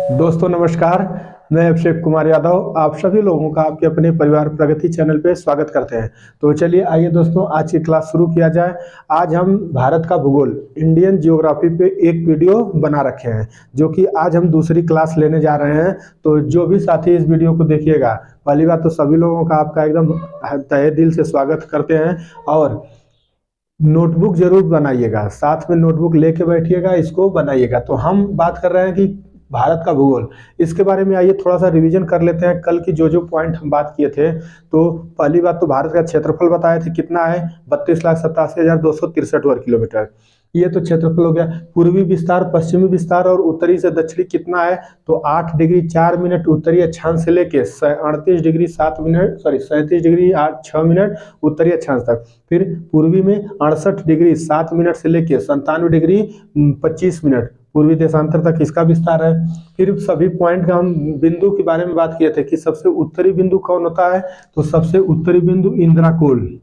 दोस्तों नमस्कार। मैं अभिषेक कुमार यादव आप सभी लोगों का आपके अपने परिवार प्रगति चैनल पे स्वागत करते हैं। तो चलिए आइए दोस्तों आज की क्लास शुरू किया जाए। आज हम भारत का भूगोल इंडियन जियोग्राफी पे एक वीडियो बना रखे हैं जो कि आज हम दूसरी क्लास लेने जा रहे हैं। तो जो भी साथी इस वीडियो को देखिएगा, पहली बात तो सभी लोगों का आपका एकदम तहे दिल से स्वागत करते हैं। और नोटबुक जरूर बनाइएगा, साथ में नोटबुक लेके बैठिएगा, इसको बनाइएगा। तो हम बात कर रहे हैं कि भारत का भूगोल, इसके बारे में आइए थोड़ा सा रिवीजन कर लेते हैं। कल की जो पॉइंट हम बात किए थे, तो पहली बात तो भारत का क्षेत्रफल बताए थे कितना है, 32,87,263 वर्ग किलोमीटर। ये तो क्षेत्रफल हो गया। पूर्वी विस्तार, पश्चिमी विस्तार और उत्तरी से दक्षिणी कितना है, तो 8 डिग्री 4 मिनट उत्तरी अक्षांश से लेके 38 डिग्री 7 मिनट 37 डिग्री 6 मिनट उत्तरी अक्षांश तक। फिर पूर्वी में 68 डिग्री 7 मिनट से लेके 97 डिग्री 25 मिनट पूर्वी देशांतर तक इसका विस्तार है। फिर सभी पॉइंट का हम बिंदु के बारे में बात किए थे कि सबसे उत्तरी बिंदु कौन होता है, तो सबसे उत्तरी बिंदु इंदिराकोल।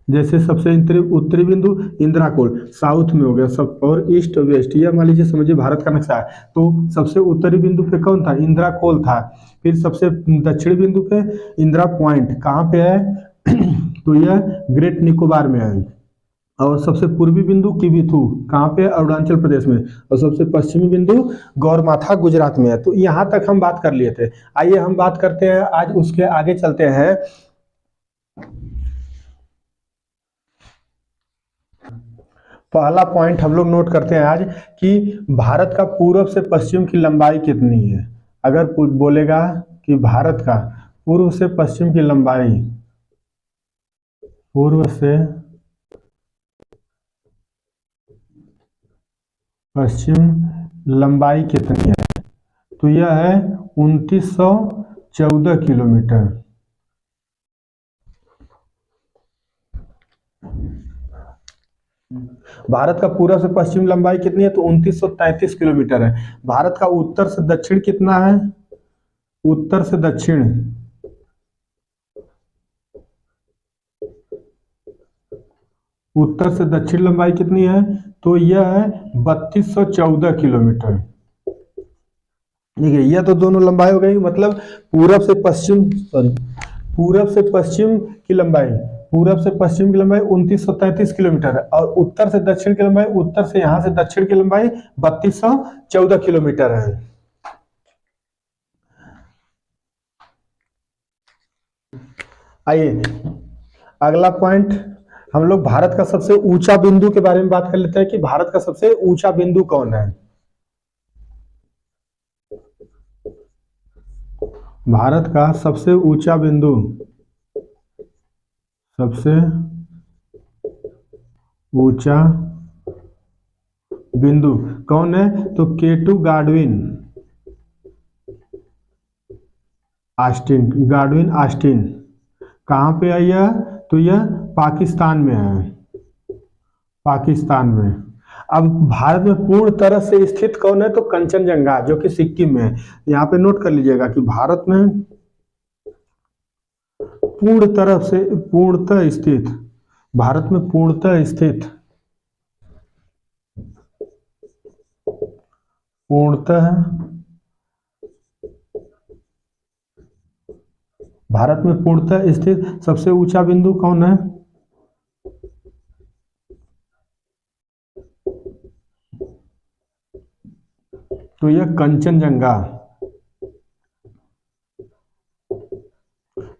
जैसे सबसे उत्तरी बिंदु इंदिराकोल साउथ में हो गया सब, और ईस्ट वेस्ट, यह मान लीजिए समझिए भारत का नक्शा है। तो सबसे उत्तरी बिंदु पे कौन था, इंदिराकोल था। फिर सबसे दक्षिणी बिंदु पे इंदिरा पॉइंट कहाँ पे है तो यह ग्रेट निकोबार में है। और सबसे पूर्वी बिंदु किबिथु कहाँ पे, अरुणाचल प्रदेश में। और सबसे पश्चिमी बिंदु गौरमाथा गुजरात में है। तो यहाँ तक हम बात कर लिए थे। आइए हम बात करते हैं आज, उसके आगे चलते हैं। पहला पॉइंट हम लोग नोट करते हैं आज कि भारत का पूर्व से पश्चिम की लंबाई कितनी है। अगर बोलेगा कि भारत का पूर्व से पश्चिम की लंबाई, पूर्व से पश्चिम लंबाई कितनी है, तो यह है 2914 किलोमीटर। भारत का पूर्व से पश्चिम लंबाई कितनी है, तो 2933 किलोमीटर है। भारत का उत्तर से दक्षिण कितना है, उत्तर से दक्षिण, उत्तर से दक्षिण लंबाई कितनी है, तो यह है 3214 किलोमीटर। देखिए यह तो दोनों लंबाई हो गई, मतलब पूरब से पश्चिम, पूरब से पश्चिम की लंबाई, पूरब से पश्चिम की लंबाई 2933 किलोमीटर है। और उत्तर से दक्षिण की लंबाई, उत्तर से यहां से दक्षिण की लंबाई 3214 किलोमीटर है। आइए अगला पॉइंट, हम लोग भारत का सबसे ऊंचा बिंदु के बारे में बात कर लेते हैं कि भारत का सबसे ऊंचा बिंदु कौन है। भारत का सबसे ऊंचा बिंदु, सबसे ऊंचा बिंदु कौन है, तो केटू गाडविन आस्टिन, गाडविन आस्टिन। कहाँ पे है यह, तो यह पाकिस्तान में है, पाकिस्तान में। अब भारत में पूर्ण तरह से स्थित कौन है, तो कंचनजंगा जो कि सिक्किम में है। यहाँ पे नोट कर लीजिएगा कि भारत में पूर्ण तरह से, पूर्णतः स्थित, भारत में पूर्णतः स्थित, पूर्णतः भारत में पूर्णतः स्थित सबसे ऊंचा बिंदु कौन है, तो यह कंचनजंगा।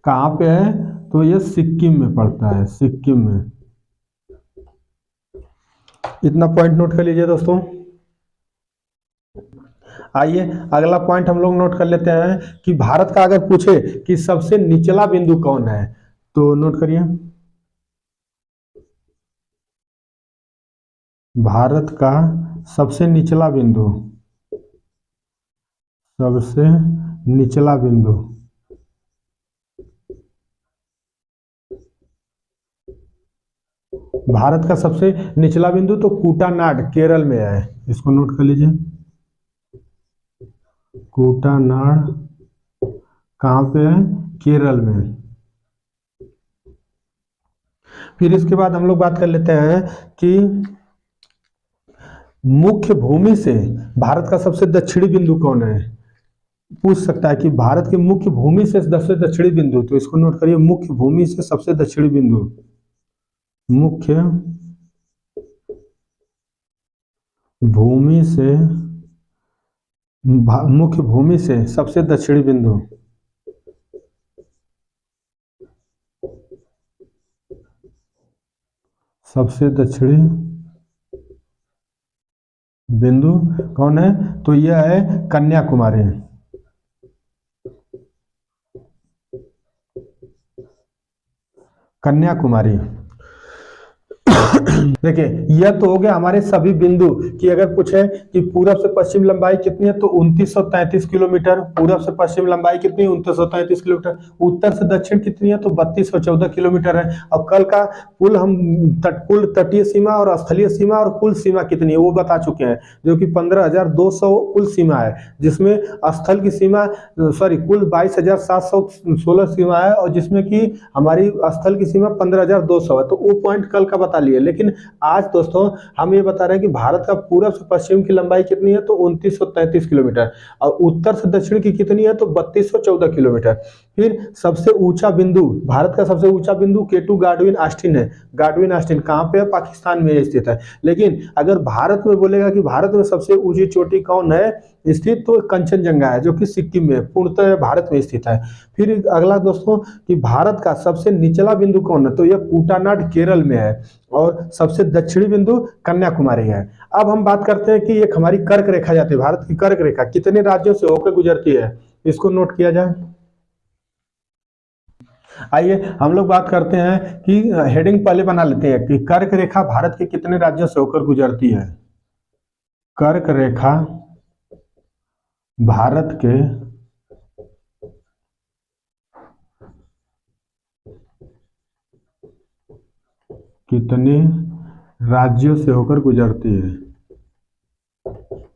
कहाँ पे है, तो यह सिक्किम में पड़ता है, सिक्किम में। इतना पॉइंट नोट कर लीजिए दोस्तों। आइए अगला पॉइंट हम लोग नोट कर लेते हैं कि भारत का अगर पूछे कि सबसे निचला बिंदु कौन है, तो नोट करिए भारत का सबसे निचला बिंदु, सबसे निचला बिंदु भारत का सबसे निचला बिंदु तो कूटानाड केरल में है। इसको नोट कर लीजिए, कूटानाड कहाँ पे है, केरल में। फिर इसके बाद हम लोग बात कर लेते हैं कि मुख्य भूमि से भारत का सबसे दक्षिणी बिंदु कौन है? पूछ सकता है कि भारत की मुख्य भूमि से सबसे दक्षिणी बिंदु, तो इसको नोट करिए, मुख्य भूमि से सबसे दक्षिणी बिंदु, मुख्य भूमि से मुख्य भूमि से सबसे दक्षिणी बिंदु, सबसे दक्षिणी बिंदु कौन है? तो यह है कन्याकुमारी। कन्याकुमारी। देखिए यह तो हो गया हमारे सभी बिंदु कि अगर पूछे कि पूरब से पश्चिम लंबाई कितनी है तो 2933 किलोमीटर, पूरब से पश्चिम लंबाई कितनी है 2933 किलोमीटर, उत्तर से दक्षिण कितनी है तो 3214 किलोमीटर है। अब कल का कुल हम कुल तटीय सीमा और स्थलीय सीमा और कुल सीमा कितनी है वो बता चुके हैं, जो कि 15,200 कुल सीमा है, जिसमें स्थल की सीमा कुल 22,716 सीमा है और जिसमें कि हमारी स्थल की सीमा 15,200 है। तो वो पॉइंट कल का बता लिए, लेकिन आज दोस्तों हम ये बता रहे हैं कि भारत का पूरब से पश्चिम की लंबाई कितनी है तो 2933 किलोमीटर और उत्तर से दक्षिण की कितनी है तो 3214 किलोमीटर। फिर सबसे ऊंचा बिंदु, भारत का सबसे ऊंचा बिंदु केटू गाडविन आस्टीन है। गाडविन आस्टीन कहाँ पे है? पाकिस्तान में स्थित है। लेकिन अगर भारत में बोलेगा कि भारत में सबसे ऊंची चोटी कौन है स्थित, तो कंचनजंगा है जो कि सिक्किम में पूर्णतः भारत में स्थित है। फिर अगला दोस्तों कि भारत का सबसे निचला बिंदु कौन है, तो यह कुटानाड केरल में है और सबसे दक्षिणी बिंदु कन्याकुमारी है। अब हम बात करते हैं कि एक हमारी कर्क रेखा जाती है, भारत की कर्क रेखा कितने राज्यों से होकर गुजरती है, इसको नोट किया जाए। आइए हम लोग बात करते हैं कि हेडिंग पहले बना लेते हैं कि कर्क रेखा भारत के कितने राज्यों से होकर गुजरती है। कर्क रेखा भारत के कितने राज्यों से होकर गुजरती है,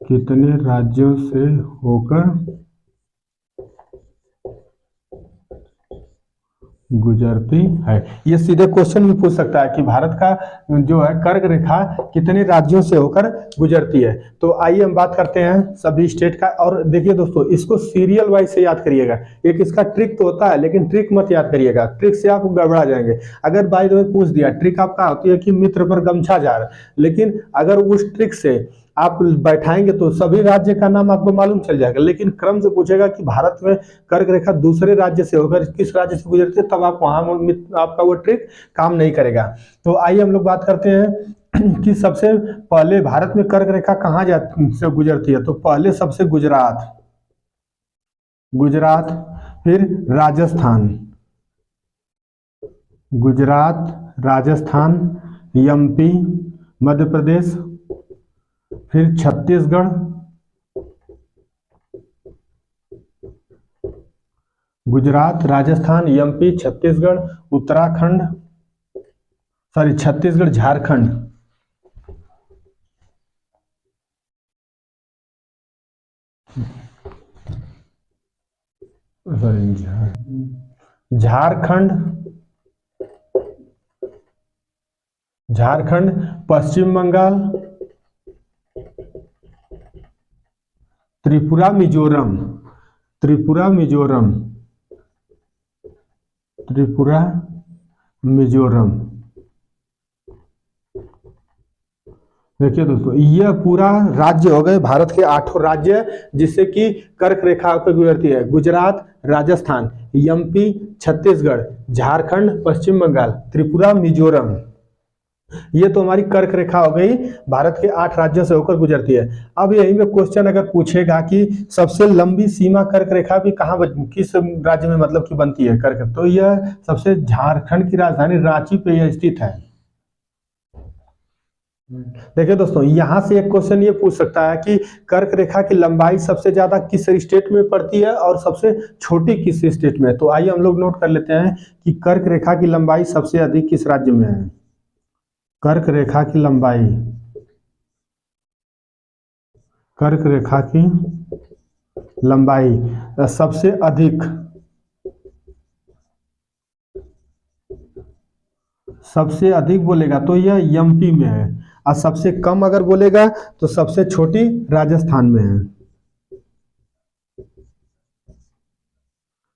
कितने राज्यों से होकर गुजरती है। ये सीधे क्वेश्चन भी पूछ सकता है कि भारत का जो है कर्क रेखा कितने राज्यों से होकर गुजरती है। तो आइए हम बात करते हैं सभी स्टेट का। और देखिए दोस्तों इसको सीरियल वाइज से याद करिएगा, एक इसका ट्रिक तो होता है लेकिन ट्रिक मत याद करिएगा, ट्रिक से आप गड़बड़ा जाएंगे। अगर बाय द वे पूछ दिया ट्रिक आपका होती है कि मित्र पर गमछा जार, लेकिन अगर उस ट्रिक से आप बैठाएंगे तो सभी राज्य का नाम आपको मालूम चल जाएगा, लेकिन क्रम से पूछेगा कि भारत में कर्क रेखा दूसरे राज्य से होकर किस राज्य से गुजरती है, तब आप वहां आपका वो ट्रिक काम नहीं करेगा। तो आइए हम लोग बात करते हैं कि सबसे पहले भारत में कर्क रेखा कहाँ से गुजरती है। तो पहले सबसे गुजरात, गुजरात, फिर राजस्थान, गुजरात, राजस्थान, एमपी, मध्य प्रदेश, फिर छत्तीसगढ़, गुजरात, राजस्थान, एमपी, छत्तीसगढ़, उत्तराखंड, छत्तीसगढ़, झारखंड, झारखंड, झारखंड, पश्चिम बंगाल, त्रिपुरा, मिजोरम, त्रिपुरा, मिजोरम, त्रिपुरा, मिजोरम। देखिए दोस्तों यह पूरा राज्य हो गए भारत के 8 राज्य जिससे कि कर्क रेखा पर गुजरती है। गुजरात, राजस्थान, एमपी, छत्तीसगढ़, झारखंड, पश्चिम बंगाल, त्रिपुरा, मिजोरम। ये तो हमारी कर्क रेखा हो गई, भारत के 8 राज्यों से होकर गुजरती है। अब यही में क्वेश्चन अगर पूछेगा कि सबसे लंबी सीमा कर्क रेखा भी किस राज्य में मतलब कि बनती है कर्क, तो यह सबसे झारखंड की राजधानी रांची पे यह स्थित है। देखिए दोस्तों यहां से एक क्वेश्चन ये पूछ सकता है कि कर्क रेखा की लंबाई सबसे ज्यादा किस स्टेट में पड़ती है और सबसे छोटी किस स्टेट में। तो आइए हम लोग नोट कर लेते हैं कि कर्क रेखा की लंबाई सबसे अधिक किस राज्य में है। कर्क रेखा की लंबाई, कर्क रेखा की लंबाई सबसे अधिक, सबसे अधिक बोलेगा तो यह एमपी में है। और सबसे कम अगर बोलेगा तो सबसे छोटी राजस्थान में है।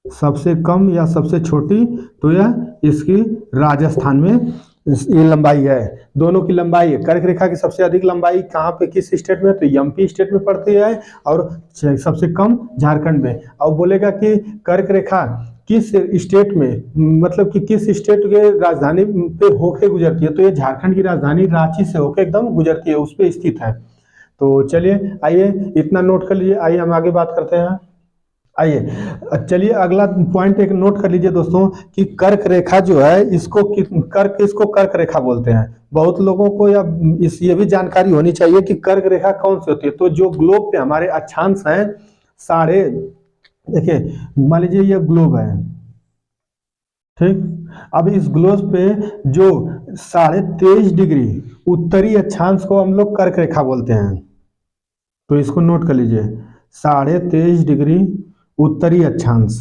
सबसे कम या सबसे छोटी तो यह इसकी राजस्थान में ये लंबाई है। दोनों की लंबाई है। कर्क रेखा की सबसे अधिक लंबाई कहाँ पे, किस स्टेट में, तो एमपी स्टेट में पड़ती है, और सबसे कम झारखंड में। और बोलेगा कि कर्क रेखा किस स्टेट में, मतलब कि किस स्टेट के राजधानी पे होके गुजरती है, तो ये झारखंड की राजधानी रांची से होके एकदम गुजरती है, उस पे स्थित है। तो चलिए आइए इतना नोट कर लीजिए। आइए हम आगे बात करते हैं। आइए चलिए अगला पॉइंट एक नोट कर लीजिए दोस्तों कि कर्क रेखा जो है इसको कर्क रेखा बोलते हैं। बहुत लोगों को या इस ये भी जानकारी होनी चाहिए कि कर्क रेखा कौन सी होती है। तो जो ग्लोब पे हमारे अक्षांश हैं साढ़े, देखिए मान लीजिए ये ग्लोब है, ठीक। अब इस ग्लोब पे जो 23.5 डिग्री उत्तरी अक्षांश को हम लोग कर्क रेखा बोलते हैं। तो इसको नोट कर लीजिए, 23.5 डिग्री उत्तरी अक्षांश,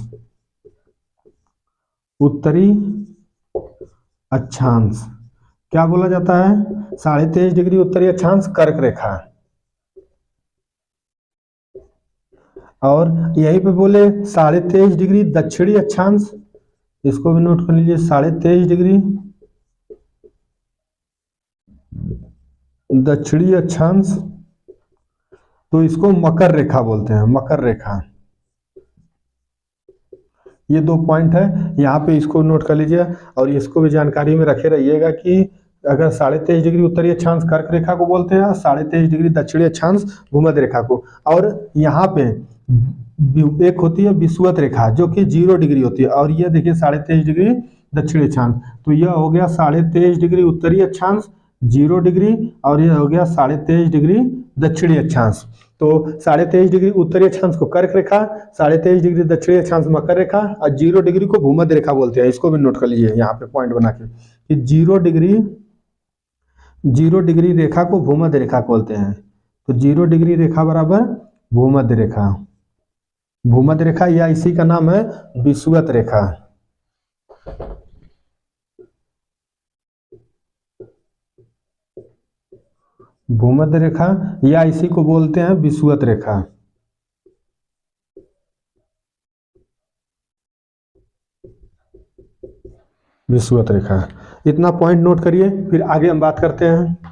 उत्तरी अक्षांश क्या बोला जाता है, 23.5 डिग्री उत्तरी अक्षांश कर्क रेखा। और यहीं पे बोले 23.5 डिग्री दक्षिणी अक्षांश, इसको भी नोट कर लीजिए, 23.5 डिग्री दक्षिणी अक्षांश, तो इसको मकर रेखा बोलते हैं, मकर रेखा। ये दो पॉइंट है यहाँ पे, इसको नोट कर लीजिए और इसको भी जानकारी में रखे रहिएगा कि अगर 23.5 डिग्री उत्तरी अक्षांश कर्क रेखा को बोलते हैं, 23.5 डिग्री दक्षिणी अक्षांश भूमध्य रेखा को। और यहाँ पे एक होती है विषुवत रेखा जो कि 0 डिग्री होती है, और ये देखिए 23.5 डिग्री दक्षिणी अक्षांश, तो यह हो गया 23.5 डिग्री उत्तरी अक्षांश 0 डिग्री, और यह हो गया 23.5 डिग्री दक्षिणी अक्षांश। तो 23.5 डिग्री उत्तरी अक्षांश को कर्क रेखा, 23.5 डिग्री दक्षिणी अक्षांश मकर रेखा, और 0 डिग्री को भूमध्य रेखा बोलते हैं। इसको भी नोट कर लीजिए यहाँ पे पॉइंट बना के कि 0 डिग्री रेखा को भूमध्य रेखा बोलते हैं। तो 0 डिग्री रेखा बराबर भूमध्य रेखा, भूमध्य रेखा या इसी का नाम है विषुवत रेखा। भूमध्य रेखा या इसी को बोलते हैं विषुवत रेखा। विषुवत रेखा, इतना पॉइंट नोट करिए, फिर आगे हम बात करते हैं।